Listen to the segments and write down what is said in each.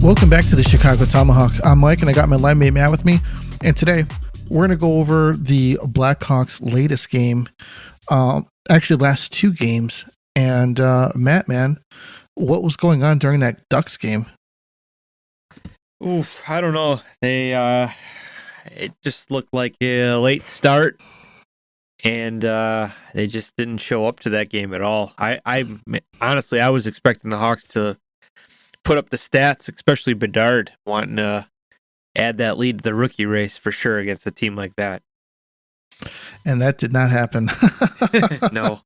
Welcome back to the Chicago Tomahawk. I'm Mike, and I got my line mate Matt with me. And today, we're going to go over the Blackhawks' latest game, actually last two games. And Matt, man, what was going on during that Ducks game? Oof, I don't know. It just looked like a late start, and they just didn't show up to that game at all. I honestly, I was expecting the Hawks to put up the stats, especially Bedard wanting to add that lead to the rookie race for sure against a team like that. And that did not happen. No.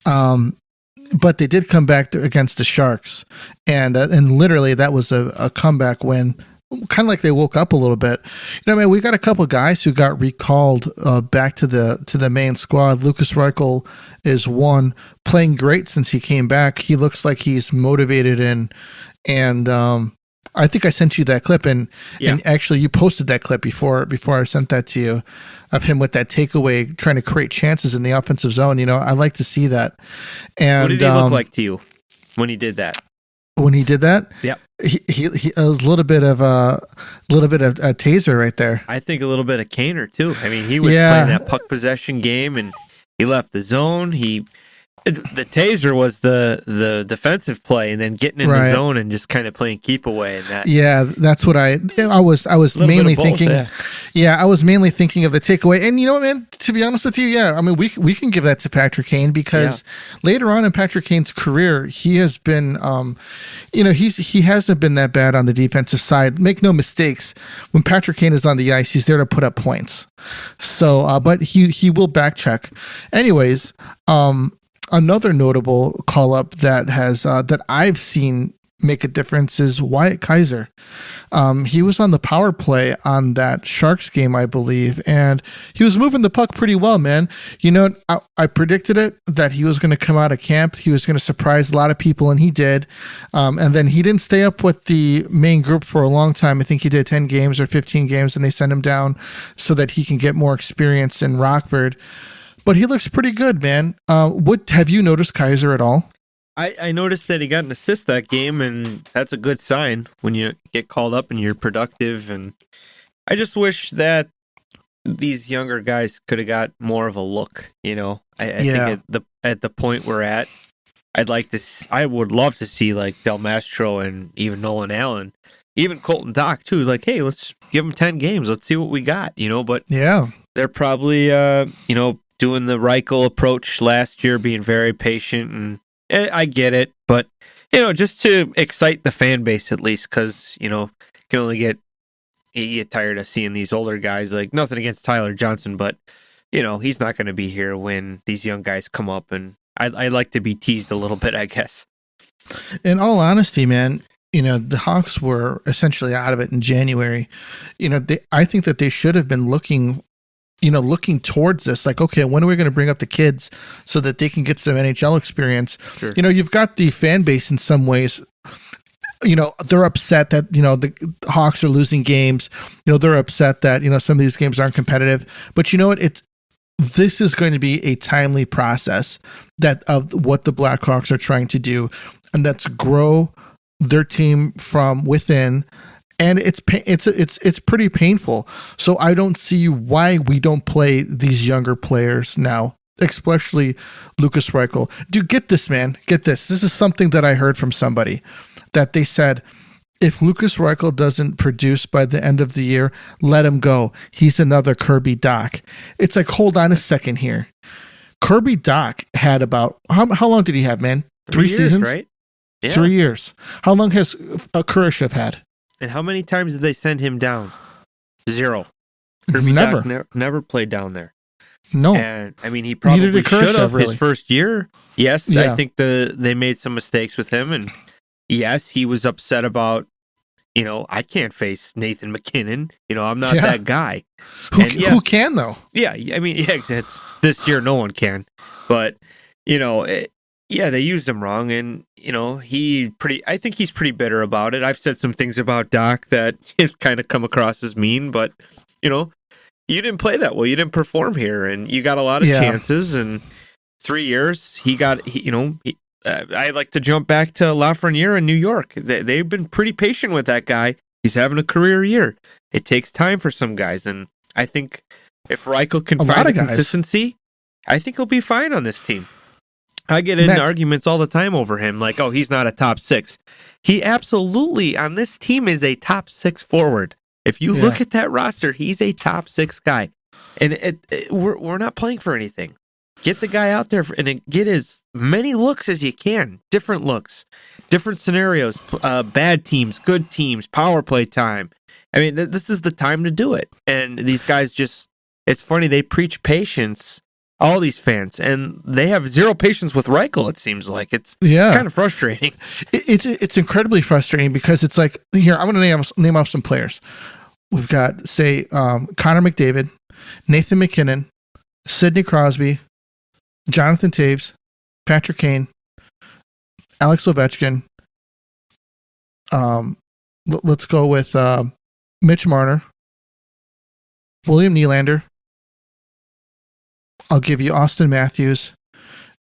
But they did come back against the Sharks, and literally that was a comeback win. Kind of like they woke up a little bit. Man, we got a couple guys who got recalled back to the main squad. Lukas Reichel is one, playing great since he came back. He looks like he's motivated and I think I sent you that clip, and actually you posted that clip before I sent that to you, of him with that takeaway trying to create chances in the offensive zone. I like to see that. And what did he look like to you when he did that? When he did that, yeah, he was a little bit of a taser right there. I think a little bit of Kaner too. I mean, he was playing that puck possession game, and he left the zone. The taser was the defensive play, and then getting in the zone and just kind of playing keep away. And that, that's what I was mainly thinking. I was mainly thinking of the takeaway. And you know what, man? To be honest with you, I mean, we can give that to Patrick Kane, because later on in Patrick Kane's career, he has been, he hasn't been that bad on the defensive side. Make no mistakes, when Patrick Kane is on the ice, he's there to put up points. So, but he will back check. Anyways, another notable call up that has that I've seen make a difference is Wyatt Kaiser. He was on the power play on that Sharks game, I believe, and he was moving the puck pretty well, man. I predicted it, that he was going to come out of camp. He was going to surprise a lot of people, and he did. And then he didn't stay up with the main group for a long time. I think he did 10 games or 15 games, and they sent him down so that he can get more experience in Rockford. But he looks pretty good, man. What have you noticed Kaiser at all? I noticed that he got an assist that game, and that's a good sign when you get called up and you're productive. And I just wish that these younger guys could have got more of a look. I think at the point we're at, I would love to see like Del Mastro and even Nolan Allen, even Colton Dock too. Like, hey, let's give them 10 games. Let's see what we got. But they're probably doing the Reichel approach last year, being very patient, and I get it, but just to excite the fan base at least, because can only get tired of seeing these older guys. Like, nothing against Tyler Johnson, but he's not going to be here when these young guys come up, and I like to be teased a little bit, I guess. In all honesty, man, the Hawks were essentially out of it in January. I think that they should have been looking towards this, like, okay, when are we going to bring up the kids so that they can get some NHL experience? Sure. You've got the fan base in some ways. They're upset that, the Hawks are losing games. They're upset that, some of these games aren't competitive. But you know what? This is going to be a timely process of what the Blackhawks are trying to do, and that's grow their team from within. And it's pretty painful. So I don't see why we don't play these younger players now, especially Lukas Reichel. Dude, get this, man. Get this. This is something that I heard from somebody, that they said, if Lukas Reichel doesn't produce by the end of the year, let him go. He's another Kirby Dach. It's like, hold on a second here. Kirby Dach had about, how long did he have, man? 3 seasons? Right? Yeah. 3 years. How long has Kurashev had? And how many times did they send him down? 0. Never played down there. No. And I mean, he probably should have his first year. Yes, I think they made some mistakes with him, and yes, he was upset about, I can't face Nathan MacKinnon. I'm not that guy. Who can though? Yeah, I mean, it's this year no one can. But they used him wrong, and I think he's pretty bitter about it. I've said some things about Doc that kind of come across as mean, but you didn't play that well. You didn't perform here, and you got a lot of chances. And 3 years, I'd like to jump back to Lafreniere in New York. They've been pretty patient with that guy. He's having a career year. It takes time for some guys, and I think if Reichel can find the consistency, I think he'll be fine on this team. I get into arguments all the time over him, like, oh, he's not a top 6. He absolutely, on this team, is a top 6 forward. If you look at that roster, he's a top 6 guy. And we're not playing for anything. Get the guy out there and get as many looks as you can. Different looks, different scenarios, bad teams, good teams, power play time. I mean, this is the time to do it. And these guys just, it's funny, they preach patience, all these fans, and they have zero patience with Reichel, it seems like. It's kind of frustrating. It's incredibly frustrating because it's like, here, I'm going to name off some players. We've got, say, Connor McDavid, Nathan McKinnon, Sidney Crosby, Jonathan Taves, Patrick Kane, Alex Ovechkin. Let's go with Mitch Marner, William Nylander. I'll give you Austin Matthews,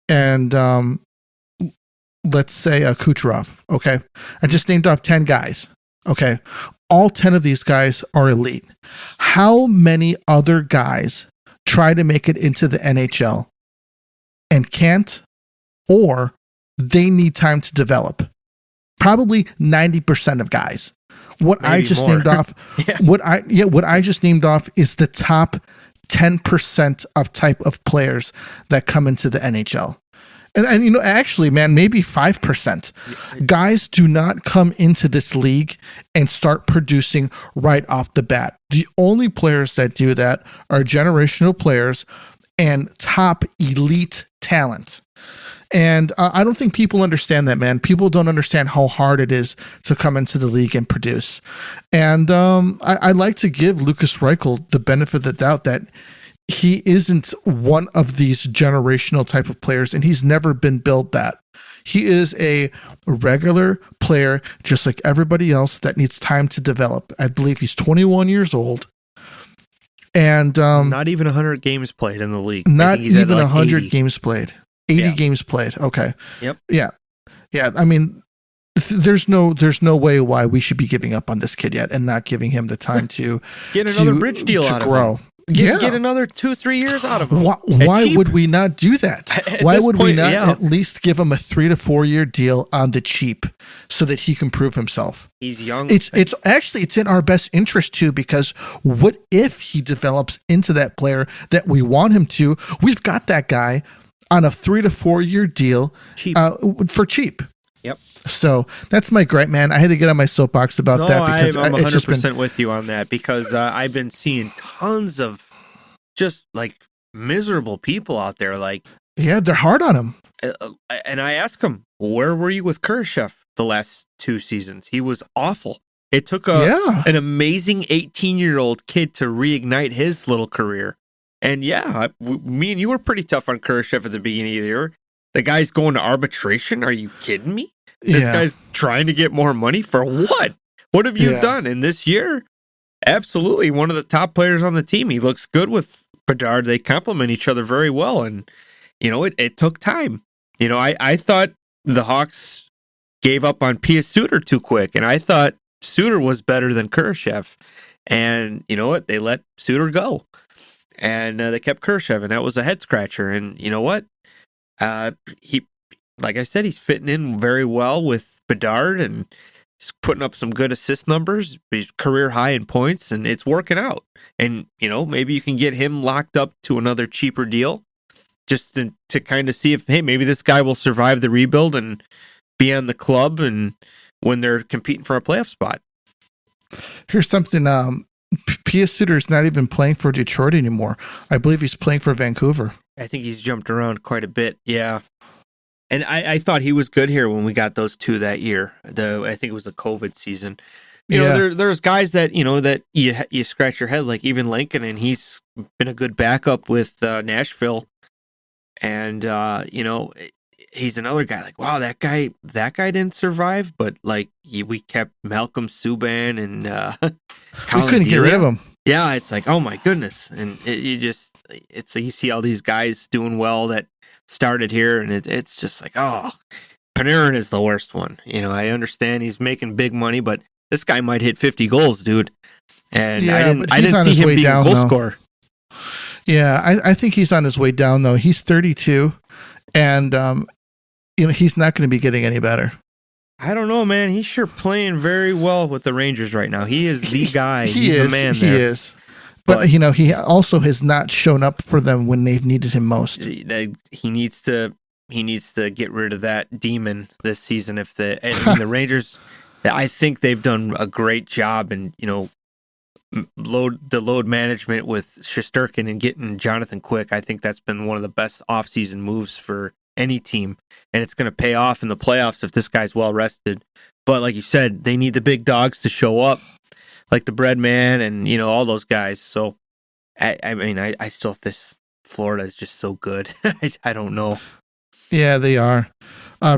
and let's say Kucherov. Okay, I just named off 10 guys. Okay, all 10 of these guys are elite. How many other guys try to make it into the NHL and can't, or they need time to develop? Probably 90% of guys. What Maybe I just more. Named off, what I just named off is the top 10% of type of players that come into the NHL. And you know, actually, man, maybe 5%. Guys do not come into this league and start producing right off the bat. The only players that do that are generational players and top elite talent. And I don't think people understand that, man. People don't understand how hard it is to come into the league and produce. And I like to give Lukas Reichel the benefit of the doubt that he isn't one of these generational type of players, and he's never been built that. He is a regular player, just like everybody else, that needs time to develop. I believe he's 21 years old. And not even 100 games played in the league. Not even 100 games played. 80 games played. Okay. Yep. Yeah. I mean, there's no way why we should be giving up on this kid yet and not giving him the time to get another bridge deal out grow. Of him. Get another 2-3 years out of him. Why would we not do that? Why would we not at least give him a 3 to 4 year deal on the cheap so that he can prove himself? He's young. It's actually in our best interest too, because what if he develops into that player that we want him to? We've got that guy on a 3 to 4 year deal for cheap. Yep. So that's my gripe, man. I had to get on my soapbox about that because I'm 100% with you on that, because I've been seeing tons of just like miserable people out there. Like, yeah, they're hard on him. And I ask him, where were you with Kurashev the last 2 seasons? He was awful. It took an amazing 18-year-old kid to reignite his little career. And me and you were pretty tough on Kurashev at the beginning of the year. The guy's going to arbitration? Are you kidding me? This guy's trying to get more money for what? What have you done? And this year, absolutely one of the top players on the team. He looks good with Bedard. They complement each other very well. And, you know, it took time. You know, I thought the Hawks gave up on Pius Suter too quick. And I thought Suter was better than Kurashev. And you know what? They let Suter go. And they kept Kurashev. And that was a head scratcher. And you know what? He, like I said, he's fitting in very well with Bedard, and he's putting up some good assist numbers. He's career high in points, and it's working out. And, you know, maybe you can get him locked up to another cheaper deal just to kind of see if, hey, maybe this guy will survive the rebuild and be on the club and when they're competing for a playoff spot. Here's something. Pius Suter is not even playing for Detroit anymore. I believe he's playing for Vancouver. I think he's jumped around quite a bit. Yeah. And I thought he was good here when we got those 2 that year. I think it was the COVID season. You know, there's guys that, you know, that you scratch your head, like even Lincoln, and he's been a good backup with Nashville. And, you know, he's another guy like, wow, that guy didn't survive. But like we kept Malcolm Subban and we couldn't get rid of him. Yeah, it's like, oh my goodness. And you see all these guys doing well that started here, and it's just like, oh, Panarin is the worst one. I understand he's making big money, but this guy might hit 50 goals, dude. And I didn't see him being a goal scorer. Yeah, I think he's on his way down, though. He's 32, and he's not going to be getting any better. I don't know, man. He's sure playing very well with the Rangers right now. He is the guy. He's the man there. He is. But he also has not shown up for them when they've needed him most. He needs to get rid of that demon this season. The Rangers, I think they've done a great job in load management with Shesterkin and getting Jonathan Quick. I think that's been one of the best offseason moves for any team, and it's going to pay off in the playoffs if this guy's well rested. But like you said, they need the big dogs to show up, like the Bread Man and all those guys. So I still think Florida is just so good. I don't know. Yeah, they are.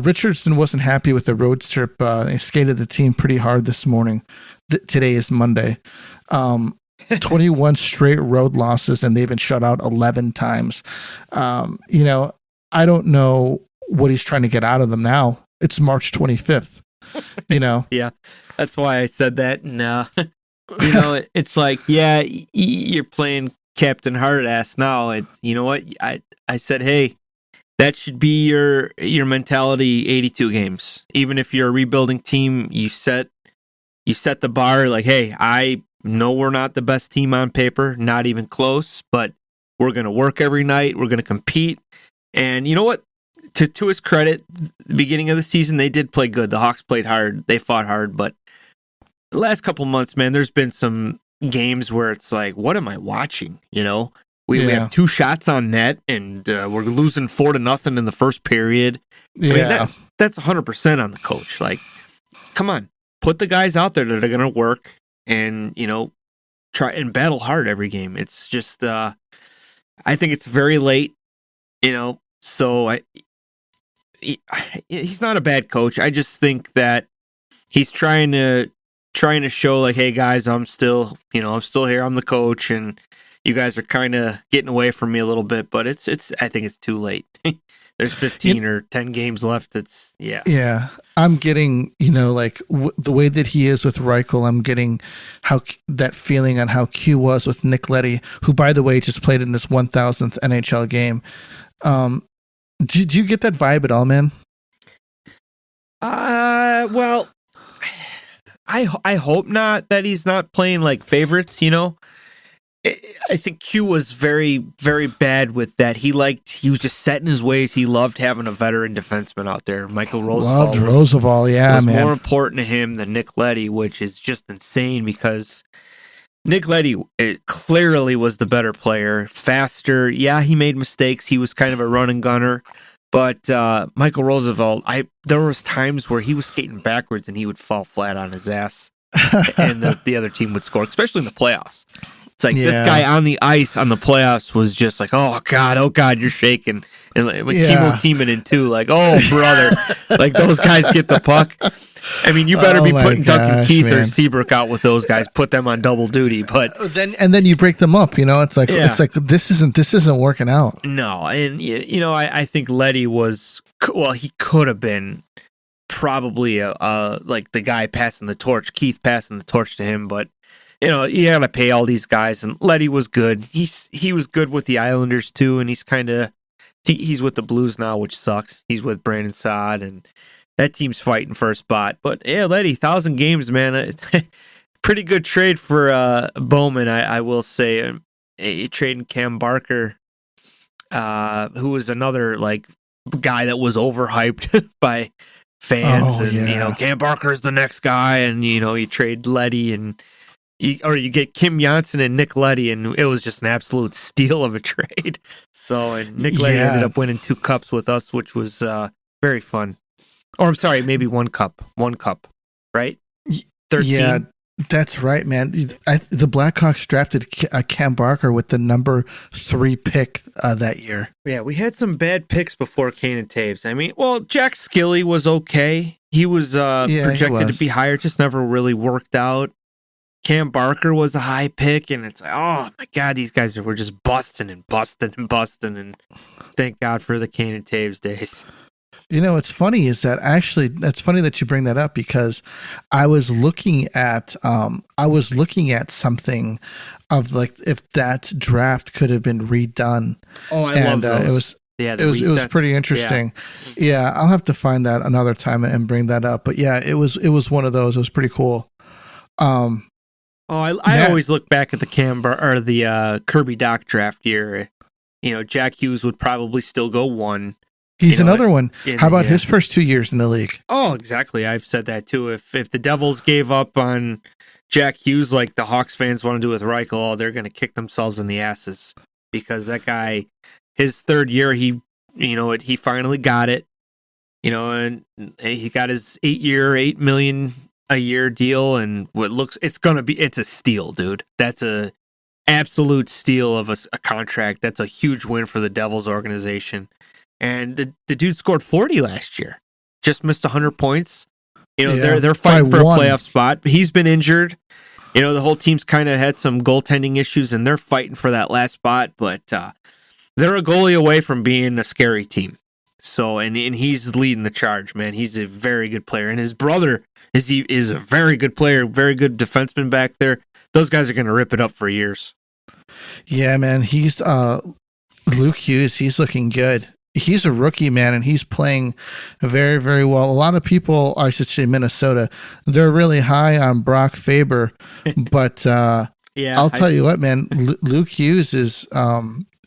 Richardson wasn't happy with the road trip. They skated the team pretty hard this morning. Today is Monday. 21 straight road losses, and they've been shut out 11 times. I don't know what he's trying to get out of them now. It's March 25th. Yeah, that's why I said that. No, it's like, yeah, you're playing Captain Hardass now. You know what? I said, hey, that should be your mentality. 82 games. Even if you're a rebuilding team, you set the bar. Like, hey, I know we're not the best team on paper, not even close, but we're gonna work every night. We're gonna compete. And you know what? To his credit, the beginning of the season, they did play good. The Hawks played hard. They fought hard. But the last couple months, man, there's been some games where it's like, what am I watching? We have 2 shots on net, and we're losing 4-0 in the first period. Yeah. That's 100% on the coach. Like, come on. Put the guys out there that are going to work and, try and battle hard every game. It's just, I think it's very late, so he's not a bad coach. I just think that he's trying to show like, hey guys, I'm still here. I'm the coach, and you guys are kind of getting away from me a little bit, but I think it's too late. There's 15 or 10 games left. Yeah. I'm getting, the way that he is with Reichel, I'm getting that feeling on how Q was with Nick Leddy, who, by the way, just played in his 1000th NHL game. Do you get that vibe at all, man? Well, I hope not, that he's not playing like favorites, I think Q was very, very bad with that. He was just set in his ways. He loved having a veteran defenseman out there. Michael Roosevelt. Yeah, was man. more important to him than Nick Leddy, which is just insane because Nick Leddy clearly was the better player, faster. Yeah, he made mistakes. He was kind of a run and gunner. But Michael Roosevelt, there was times where he was skating backwards and he would fall flat on his ass, and the other team would score, especially in the playoffs. It's like this guy on the ice on the playoffs was just like, oh God, you're shaking. And Kimmo Timonen too, like, oh brother, like those guys get the puck. I mean, you better be putting Duncan Keith or Seabrook out with those guys. Put them on double duty, but then you break them up. It's like this isn't working out. No, and I think Leddy was he could have been probably like the guy passing the torch, Keith passing the torch to him, but. You got to pay all these guys, and Leddy was good. He was good with the Islanders too, and he's with the Blues now, which sucks. He's with Brandon Saad, and that team's fighting for a spot. But yeah, Leddy, 1,000 games, man. Pretty good trade for Bowman, I will say. Trading Cam Barker, who was another like guy that was overhyped by fans, Cam Barker's the next guy, and you trade Leddy and. You get Kim Janssen and Nick Leddy, and it was just an absolute steal of a trade. So, and Nick Leddy ended up winning 2 cups with us, which was very fun. Or I'm sorry, maybe 1 cup, right? 13. Yeah, that's right, man. The Blackhawks drafted Cam Barker with the number 3 pick that year. Yeah, we had some bad picks before Kane and Taves. I mean, Jack Skilly was okay. He was projected to be higher, just never really worked out. Cam Barker was a high pick, and it's like, oh my God, these guys were just busting, and thank God for the Kane and Taves days. You know, it's funny is that actually that's funny that you bring that up because I was looking at something of like if that draft could have been redone. Oh, I love those. It was pretty interesting. Yeah, I'll have to find that another time and bring that up. But yeah, it was one of those. It was pretty cool. I always look back at the Kirby Doc draft year. You know, Jack Hughes would probably still go one. He's another one. How about his first 2 years in the league? Oh, exactly. I've said that too. If the Devils gave up on Jack Hughes like the Hawks fans want to do with Reichel, they're going to kick themselves in the asses because that guy, his third year, he finally got it. You know, and he got his 8-year, $8 million a year deal, and it's a steal, dude. That's a absolute steal of a contract. That's a huge win for the Devils organization. And the dude scored 40 last year. Just missed 100 points. You know, they're fighting for a playoff spot. He's been injured. You know, the whole team's kind of had some goaltending issues, and they're fighting for that last spot. But they're a goalie away from being a scary team. So, and he's leading the charge, man. He's a very good player, and his brother is a very good player, very good defenseman back there. Those guys are going to rip it up for years. Yeah, man. He's Luke Hughes. He's looking good. He's a rookie, man, and he's playing very, very well. A lot of people, I should say Minnesota, they're really high on Brock Faber, but I'll tell you what, man, Luke Hughes is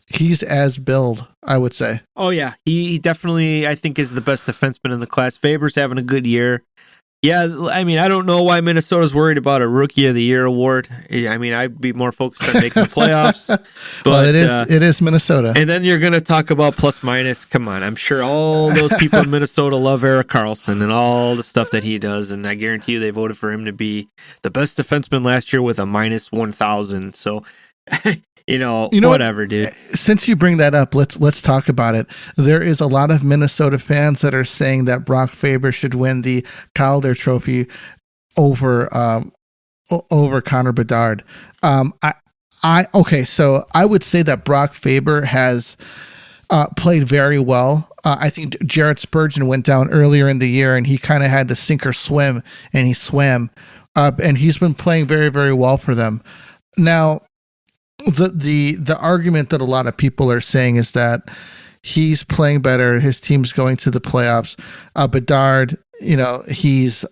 he's as billed, I would say. Oh, yeah. He definitely, I think, is the best defenseman in the class. Faber's having a good year. Yeah, I mean, I don't know why Minnesota's worried about a Rookie of the Year award. I mean, I'd be more focused on making the playoffs. But well, it is Minnesota. And then you're going to talk about plus minus. Come on, I'm sure all those people in Minnesota love Erik Karlsson and all the stuff that he does, and I guarantee you they voted for him to be the best defenseman last year with a minus 1,000. So. You know whatever, dude. Since you bring that up, let's talk about it. There is a lot of Minnesota fans that are saying that Brock Faber should win the Calder Trophy over Connor Bedard. So I would say that Brock Faber has played very well. I think Jared Spurgeon went down earlier in the year, and he kind of had to sink or swim, and he swam. And he's been playing very, very well for them. Now, the argument that a lot of people are saying is that he's playing better, his team's going to the playoffs. Bedard, he's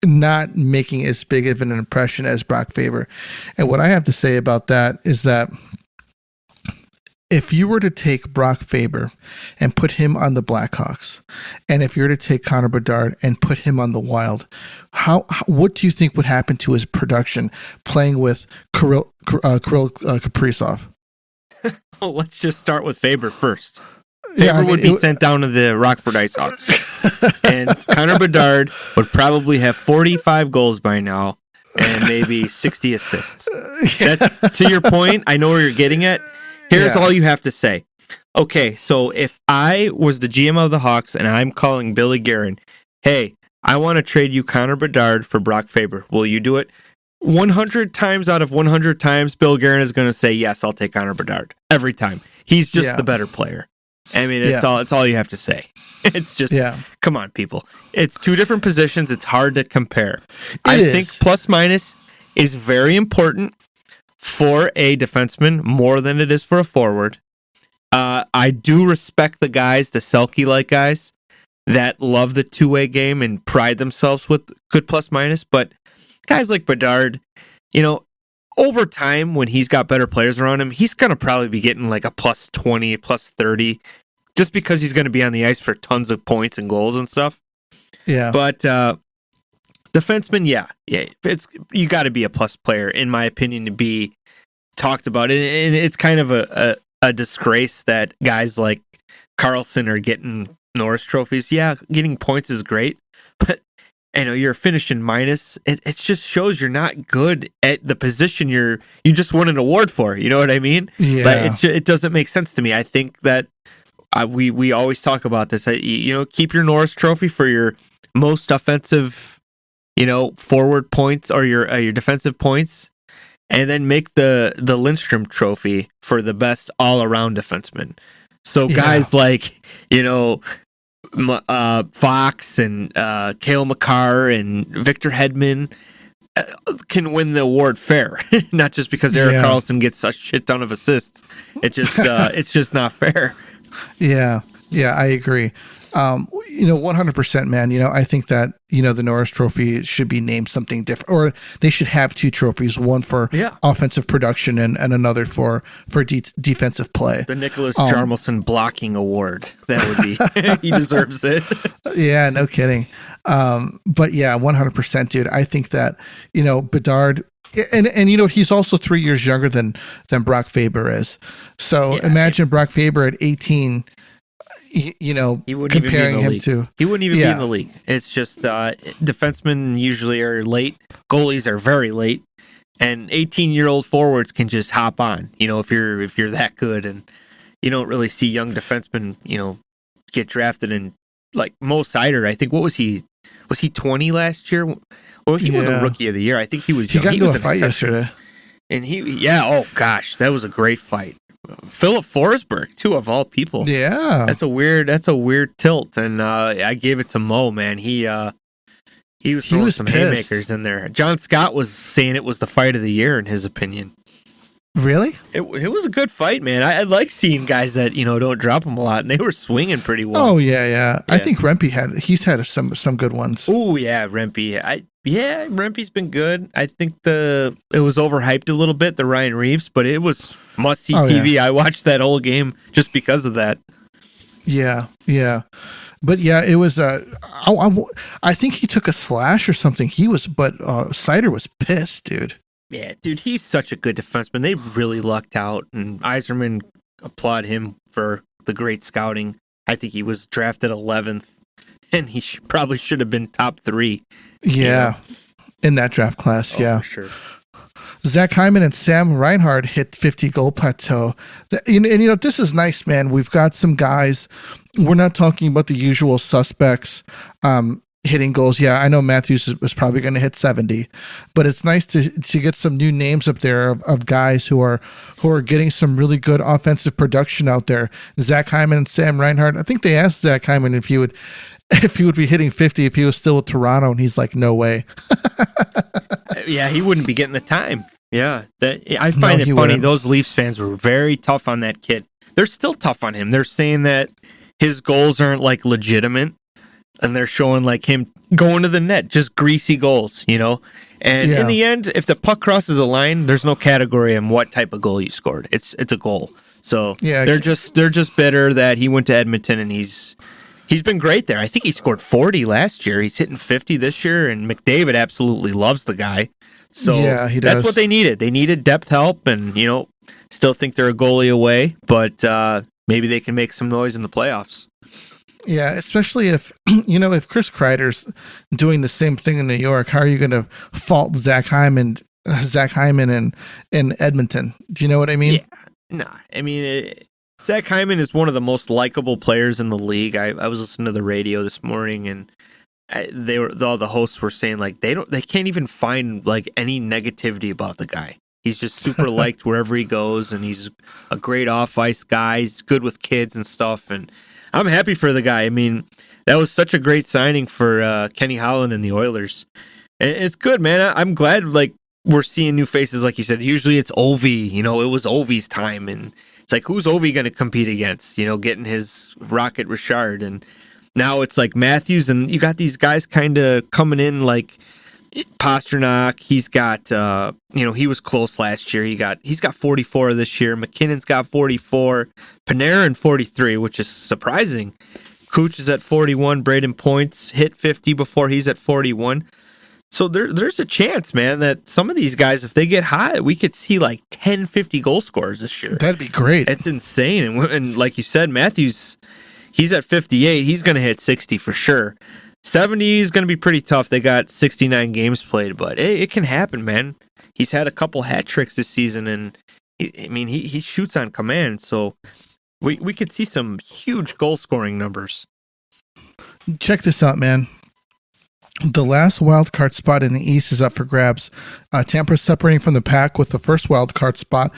not making as big of an impression as Brock Faber. And what I have to say about that is that if you were to take Brock Faber and put him on the Blackhawks, and if you were to take Connor Bedard and put him on the Wild, what do you think would happen to his production playing with Kirill Kaprizov? Well, let's just start with Faber first. Faber would be sent down to the Rockford Ice Hawks. And Connor Bedard would probably have 45 goals by now and maybe 60 assists. That's, to your point, I know where you're getting at. Here's all you have to say. Okay, so if I was the GM of the Hawks and I'm calling Billy Guerin, hey, I want to trade you Connor Bedard for Brock Faber. Will you do it? 100 times out of 100 times, Bill Guerin is going to say, yes, I'll take Connor Bedard. Every time. He's just the better player. I mean, it's all you have to say. It's just, come on, people. It's two different positions. It's hard to compare. I think plus minus is very important for a defenseman more than it is for a forward. I do respect the guys, the Selke-like guys, that love the two-way game and pride themselves with good plus minus. But guys like Bedard, over time when he's got better players around him, he's going to probably be getting like a plus 20, plus 30, just because he's going to be on the ice for tons of points and goals and stuff. Yeah. But defenseman, you got to be a plus player, in my opinion, to be talked about. And it's kind of a disgrace that guys like Karlsson are getting Norris trophies. Yeah, getting points is great, but you're finishing minus. It just shows you're not good at the position you just won an award for. You know what I mean? Yeah. Like, it doesn't make sense to me. I think that we always talk about this. Keep your Norris trophy for your most offensive, forward points or your defensive points, and then make the Lindstrom trophy for the best all around defenseman. So guys like Fox and Cale Makar and Victor Hedman can win the award fair, not just because Erik Karlsson gets a shit ton of assists. It's just not fair. Yeah, I agree. 100%, man. I think that, the Norris Trophy should be named something different, or they should have two trophies, one for offensive production and another for defensive play. The Nicholas Jarmelson Blocking Award. That would be, he deserves it. Yeah, no kidding. But yeah, 100%, dude. I think that, Bedard, and he's also 3 years younger than Brock Faber is. So imagine Brock Faber at 18, he wouldn't comparing him to. He wouldn't even be in the league. It's just defensemen usually are late. Goalies are very late. And 18-year-old forwards can just hop on, if you're that good. And you don't really see young defensemen, get drafted. And like Mo Seider, I think, what was he? Was he 20 last year? Or he won the Rookie of the Year. I think he was young. He got into a fight yesterday. And oh gosh, that was a great fight. Philip Forsberg, too, of all people. Yeah, that's a weird tilt, and I gave it to Mo. Man, he was throwing some haymakers in there. John Scott was saying it was the fight of the year in his opinion. Really? It was a good fight, man. I like seeing guys that don't drop them a lot, and they were swinging pretty well. Oh yeah. I think Rempe he's had some good ones. Oh yeah, Rempe. Rempe's been good. I think it was overhyped a little bit, the Ryan Reeves, but it was must-see TV. Yeah. I watched that whole game just because of that. Yeah. But yeah, it was. I think he took a slash or something. But Seider was pissed, dude. Yeah, dude, he's such a good defenseman. They really lucked out, and Yzerman applaud him for the great scouting. I think he was drafted 11th, and he probably should have been top 3. Yeah, in that draft class, for sure. Zach Hyman and Sam Reinhart hit 50-goal plateau. And this is nice, man. We've got some guys. We're not talking about the usual suspects hitting goals. Yeah, I know Matthews was probably going to hit 70, but it's nice to get some new names up there of guys who are getting some really good offensive production out there. Zach Hyman and Sam Reinhart. I think they asked Zach Hyman if he would be hitting 50 if he was still with Toronto, and he's like, no way. Yeah, he wouldn't be getting the time. Yeah, I find it funny. Wouldn't. Those Leafs fans were very tough on that kid. They're still tough on him. They're saying that his goals aren't like legitimate. And they're showing like him going to the net, just greasy goals, And in the end, if the puck crosses a line, there's no category in what type of goal you scored. It's a goal. So they're just bitter that he went to Edmonton, and he's been great there. I think he scored 40 last year. He's hitting 50 this year, and McDavid absolutely loves the guy. So he does. That's what they needed. They needed depth help, and still think they're a goalie away, but maybe they can make some noise in the playoffs. Yeah, especially if Chris Kreider's doing the same thing in New York, how are you going to fault Zach Hyman in Edmonton? Do you know what I mean? Yeah, no, I mean Zach Hyman is one of the most likable players in the league. I was listening to the radio this morning, and all the hosts were saying like they can't even find like any negativity about the guy. He's just super liked wherever he goes, and he's a great off-ice guy. He's good with kids and stuff, and I'm happy for the guy. I mean, that was such a great signing for Kenny Holland and the Oilers. And it's good, man. I'm glad like we're seeing new faces, like you said. Usually it's Ovi. It was Ovi's time, and it's like, who's Ovi going to compete against? getting his Rocket Richard, and now it's like Matthews, and you got these guys kind of coming in like Pasternak. He's got he was close last year. He's got 44 this year. McKinnon's got 44. Panarin 43, which is surprising. Cooch is at 41. Braden Points hit 50 before he's at 41. So there's a chance, man, that some of these guys, if they get hot, we could see like 10, 50 goal scorers this year. That'd be great. It's insane. And like you said, Matthews, he's at 58. He's going to hit 60 for sure. 70 is going to be pretty tough. They got 69 games played, but it can happen, man. He's had a couple hat tricks this season, and he shoots on command, so we could see some huge goal scoring numbers. Check this out, man. The last wild card spot in the East is up for grabs. Tampa's separating from the pack with the first wild card spot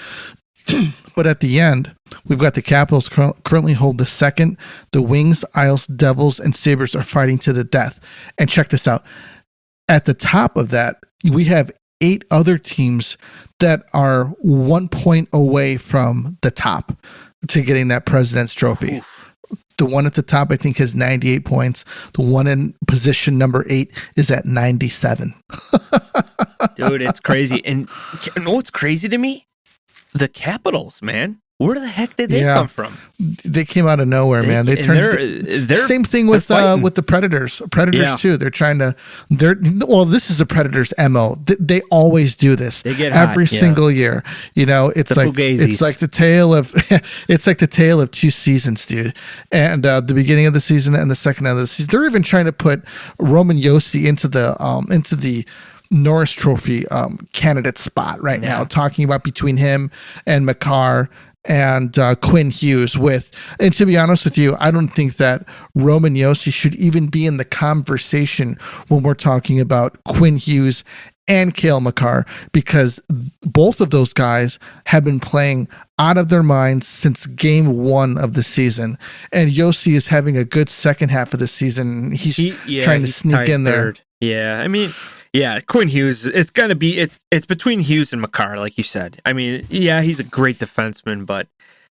But at the end, we've got the Capitals currently hold the second. The Wings, Isles, Devils, and Sabres are fighting to the death. And check this out. At the top of that, we have 8 other teams that are 1 point away from the top to getting that President's Trophy. Oof. The one at the top, I think, has 98 points. The one in position number 8 is at 97. Dude, it's crazy. And you know what's crazy to me? The Capitals, man. Where the heck did they come from? They came out of nowhere, man. They turned. They're same thing with the Predators. Predators too. They're trying to. Well, this is a Predators MO. They always do this. They get every hot, single year. You know, it's like the tale of it's like the tale of 2 seasons, dude. And the beginning of the season and the second end of the season. They're even trying to put Roman Josi into the Norris Trophy candidate spot right now, talking about between him and Makar and Quinn Hughes and to be honest with you, I don't think that Roman Josi should even be in the conversation when we're talking about Quinn Hughes and Cale Makar, because both of those guys have been playing out of their minds since game 1 of the season. And Josi is having a good second half of the season. He's trying to sneak in there. Yeah, I mean, yeah, Quinn Hughes, it's going to be, it's between Hughes and Makar, like you said. I mean, yeah, he's a great defenseman, but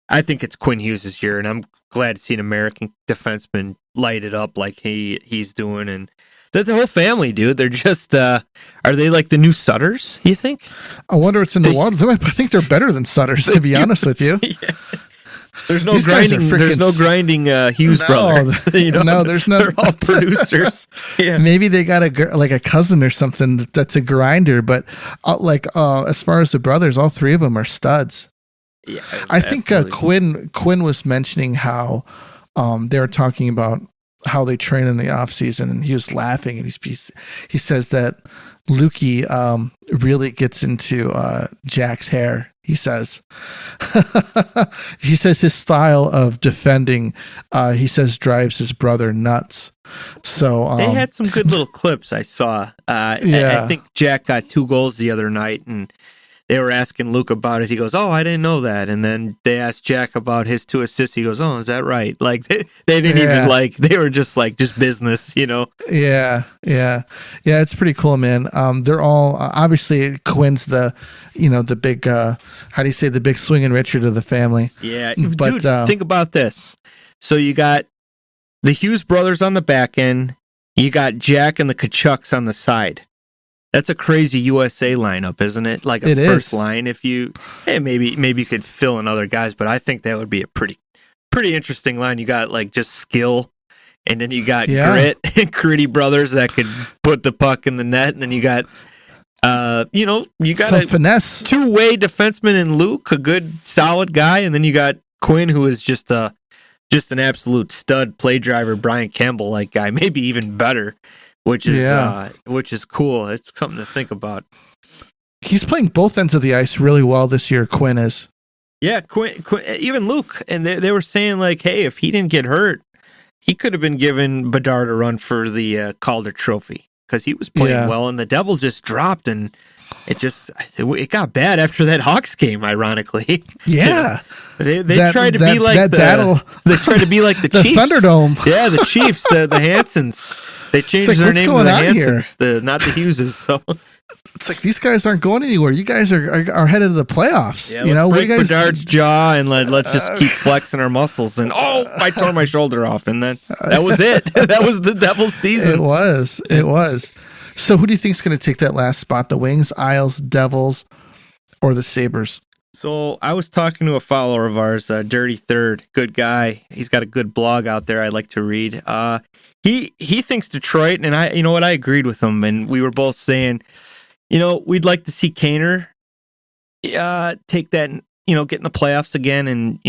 I think it's Quinn Hughes' year, and I'm glad to see an American defenseman light it up like he's doing. And that's the whole family, dude. They're just, are they like the new Sutters, you think? I wonder what's in the water. I think they're better than Sutters, to be honest with you. Yeah. There's no grinding. There's no grinding Hughes brother. You know? No, there's no. They're all producers. Yeah. Maybe they got a cousin or something that's a grinder, but as far as the brothers, all 3 of them are studs. Yeah, I think Quinn was mentioning how they were talking about how they train in the off season, and he was laughing, and he says that Lukey really gets into Jack's hair. He says his style of defending, he says, drives his brother nuts. So they had some good little clips I saw. I think Jack got 2 goals the other night, and they were asking Luke about it. He goes, "Oh, I didn't know that." And then they asked Jack about his 2 assists. He goes, "Oh, is that right?" Like they didn't even they were just business, you know? Yeah. It's pretty cool, man. They're all obviously Quinn's the big, how do you say, the big swinging Richard of the family. Yeah. But dude, think about this. So you got the Hughes brothers on the back end. You got Jack and the Kachucks on the side. That's a crazy USA lineup, isn't it? Like a first line. If maybe you could fill in other guys, but I think that would be a pretty interesting line. You got just skill, and then you got grit and gritty brothers that could put the puck in the net, and then you got you got some finesse, 2-way defenseman in Luke, a good solid guy, and then you got Quinn, who is just an absolute stud play driver, Brian Campbell like guy, maybe even better. Which is cool. It's something to think about. He's playing both ends of the ice really well this year, Quinn is. Yeah, Quinn even Luke. And they were saying, hey, if he didn't get hurt, he could have been given Bedard a run for the Calder Trophy because he was playing well, and the Devils just dropped, and it got bad after that Hawks game, ironically. Yeah. They tried to be like battle. They tried to be like the Chiefs. Thunderdome. Yeah, the Chiefs, the Hansons. They changed their name to the Hansons, not the Hugheses. So it's like these guys aren't going anywhere. You guys are headed to the playoffs. Yeah, let's break Bedard's jaw and let's just keep flexing our muscles. And I tore my shoulder off, and then that was it. That was the Devils' season. It was. So who do you think is going to take that last spot? The Wings, Isles, Devils, or the Sabres? So I was talking to a follower of ours, Dirty Third, good guy. He's got a good blog out there I like to read. He thinks Detroit, and I agreed with him, and we were both saying, we'd like to see Kaner take that, get in the playoffs again, and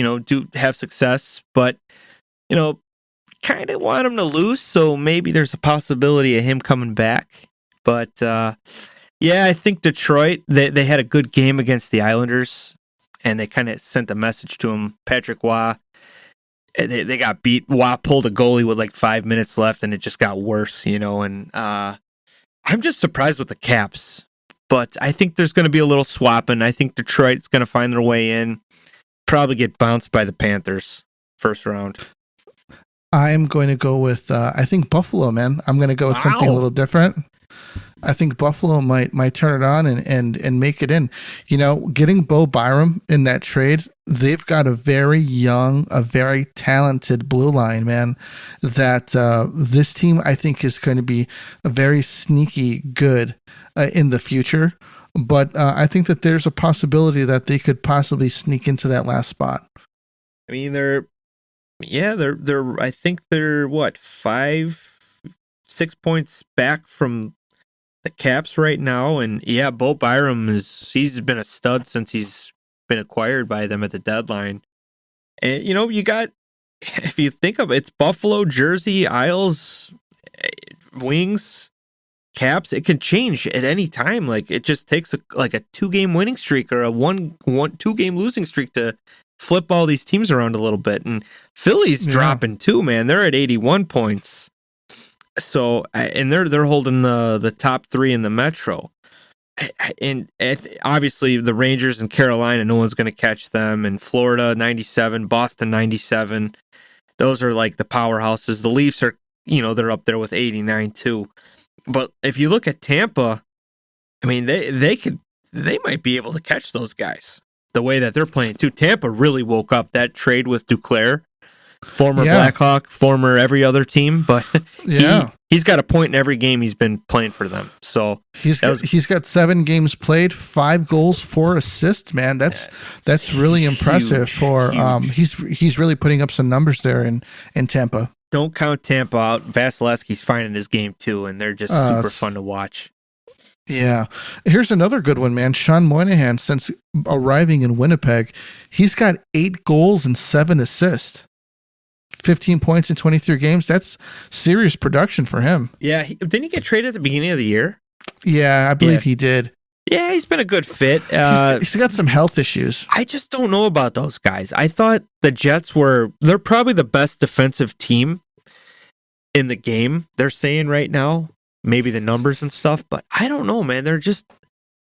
have success, but kind of want him to lose. So maybe there's a possibility of him coming back, but I think Detroit, they had a good game against the Islanders, and they kind of sent a message to him. Patrick Waugh, they got beat. Waugh pulled a goalie with 5 minutes left, and it just got worse, and I'm just surprised with the Caps. but I think there's going to be a little swapping. I think Detroit's going to find their way in, probably get bounced by the Panthers first round. I'm going to go with, I think Buffalo, man. I'm going to go with something a little different. I think Buffalo might turn it on and make it in. You know, getting Bo Byram in that trade, they've got a very young, a very talented blue line, man, that this team, I think, is going to be a very sneaky good in the future. But I think that there's a possibility that they could possibly sneak into that last spot. I mean, they're I think they're what, 5-6 points back from the Caps right now, and yeah, Bo Byram he's been a stud since he's been acquired by them at the deadline. And you know, you got, if you think of it, it's Buffalo, Jersey, Isles, Wings, Caps. It can change at any time. Like, it just takes a 2-game winning streak or a 2-game losing streak to flip all these teams around a little bit. And Philly's dropping too, man. They're at 81 points. So, and they're holding the top 3 in the Metro. And obviously the Rangers and Carolina, no one's going to catch them. And Florida 97, Boston 97. Those are like the powerhouses. The Leafs are, you know, they're up there with 89 too. But if you look at Tampa, I mean, they might be able to catch those guys the way that they're playing too. Tampa really woke up. That trade with Duclair, former Blackhawk, former every other team, but he's got a point in every game he's been playing for them. So he's got 7 games played, 5 goals, 4 assists. Man, that's really impressive for he's really putting up some numbers there in Tampa. Don't count Tampa out. Vasilevsky's finding his game too, and they're just super fun to watch. Yeah. Here's another good one, man. Sean Moynihan, since arriving in Winnipeg, he's got 8 goals and 7 assists. 15 points in 23 games. That's serious production for him. Yeah. Didn't he get traded at the beginning of the year? Yeah, I believe he did. Yeah, he's been a good fit. He's got some health issues. I just don't know about those guys. I thought the Jets they're probably the best defensive team in the game, they're saying right now. Maybe the numbers and stuff, but I don't know, man.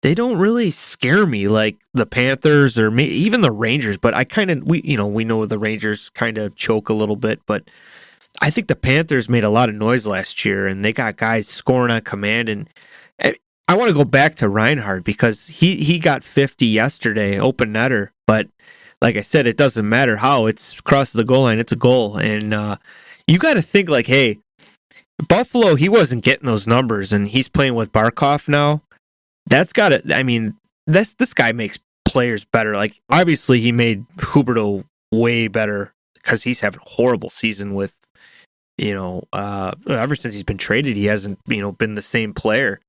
They don't really scare me like the Panthers or even the Rangers. But we know the Rangers kind of choke a little bit, but I think the Panthers made a lot of noise last year, and they got guys scoring on command. And I want to go back to Reinhart because he got 50 yesterday, open netter. But like I said, it doesn't matter how it's crosses the goal line; it's a goal, and you got to think like, hey. Buffalo, he wasn't getting those numbers, and he's playing with Barkov now. That's got it. I mean, this guy makes players better. Like, obviously, he made Huberdeau way better because he's having a horrible season with, ever since he's been traded, he hasn't, been the same player.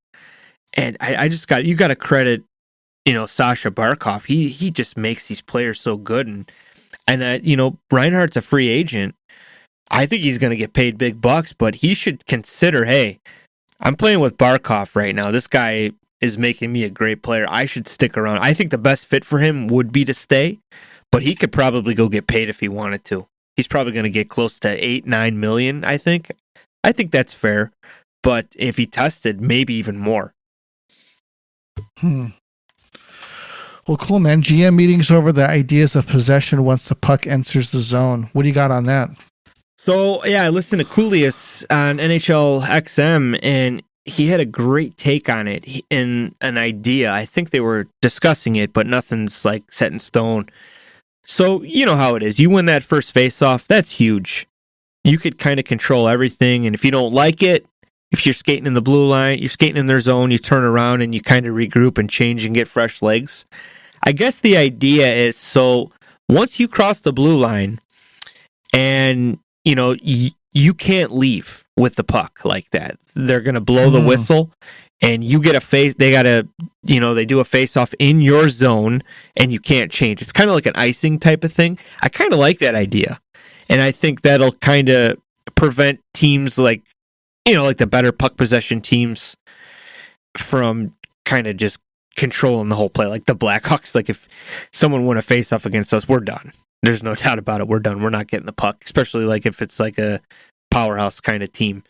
And you got to credit, Sasha Barkov. He just makes these players so good. And Reinhart's a free agent. I think he's going to get paid big bucks, but he should consider, hey, I'm playing with Barkov right now. This guy is making me a great player. I should stick around. I think the best fit for him would be to stay, but he could probably go get paid if he wanted to. He's probably going to get close to 8-9 million, I think. I think that's fair, but if he tested, maybe even more. Well, cool, man. GM meetings over the ideas of possession once the puck enters the zone. What do you got on that? So, yeah, I listened to Coolius on NHL XM, and he had a great take on it and an idea. I think they were discussing it, but nothing's like set in stone. So, you know how it is. You win that first face-off, that's huge. You could kind of control everything, and if you don't like it, if you're skating in the blue line, you're skating in their zone, you turn around and you kind of regroup and change and get fresh legs. I guess the idea is, so once you cross the blue line and you can't leave with the puck like that. They're going to blow the whistle and you get they do a face off in your zone and you can't change. It's kind of like an icing type of thing. I kind of like that idea. And I think that'll kind of prevent teams like the better puck possession teams from kind of just controlling the whole play. Like the Blackhawks, like if someone won a face off against us, we're done. There's no doubt about it. We're done. We're not getting the puck, especially like if it's like a powerhouse kind of team.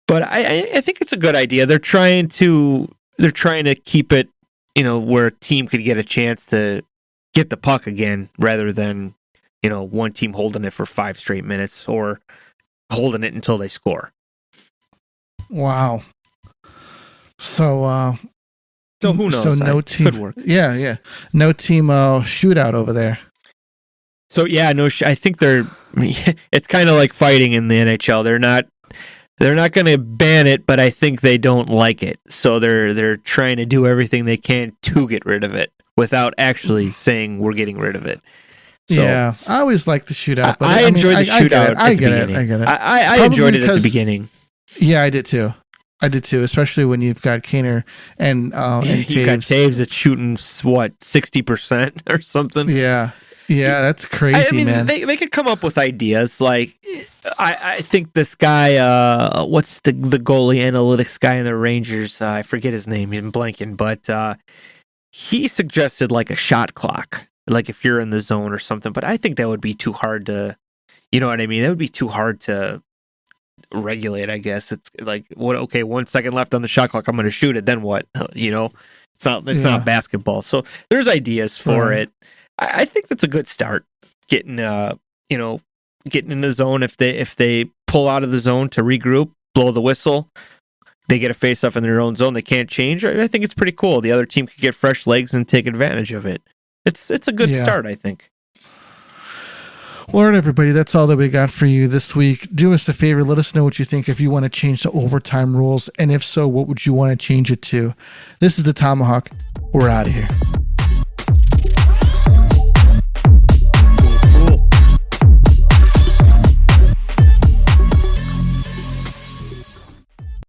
But I think it's a good idea. They're trying to they're trying to keep it, where a team could get a chance to get the puck again rather than, one team holding it for 5 straight minutes or holding it until they score. Wow. So who knows? So no team could work. Yeah. No team shootout over there. So yeah, I think it's kind of like fighting in the NHL. They're not going to ban it, but I think they don't like it. So they're trying to do everything they can to get rid of it without actually saying we're getting rid of it. So, yeah, I always like the shootout. But I enjoyed the shootout. I get it. I enjoyed it at the beginning. Yeah, I did too, especially when you've got Kaner and Taves. You got Taves that's shooting, 60% or something? Yeah, that's crazy, man. They could come up with ideas. Like, I think this guy, what's the goalie analytics guy in the Rangers? I forget his name, I'm blanking, but he suggested like a shot clock, like if you're in the zone or something. But I think that would be too hard to, you know what I mean? That would be too hard to regulate, I guess. It's like, okay, 1 second left on the shot clock, I'm going to shoot it, then what? It's not basketball. So there's ideas for it. I think that's a good start. Getting in the zone. If they pull out of the zone to regroup, blow the whistle, they get a face-off in their own zone. They can't change. I think it's pretty cool. The other team could get fresh legs and take advantage of it. It's a good start, I think. All right, everybody, that's all that we got for you this week. Do us a favor. Let us know what you think if you want to change the overtime rules. And if so, what would you want to change it to? This is the Tomahawk. We're out of here.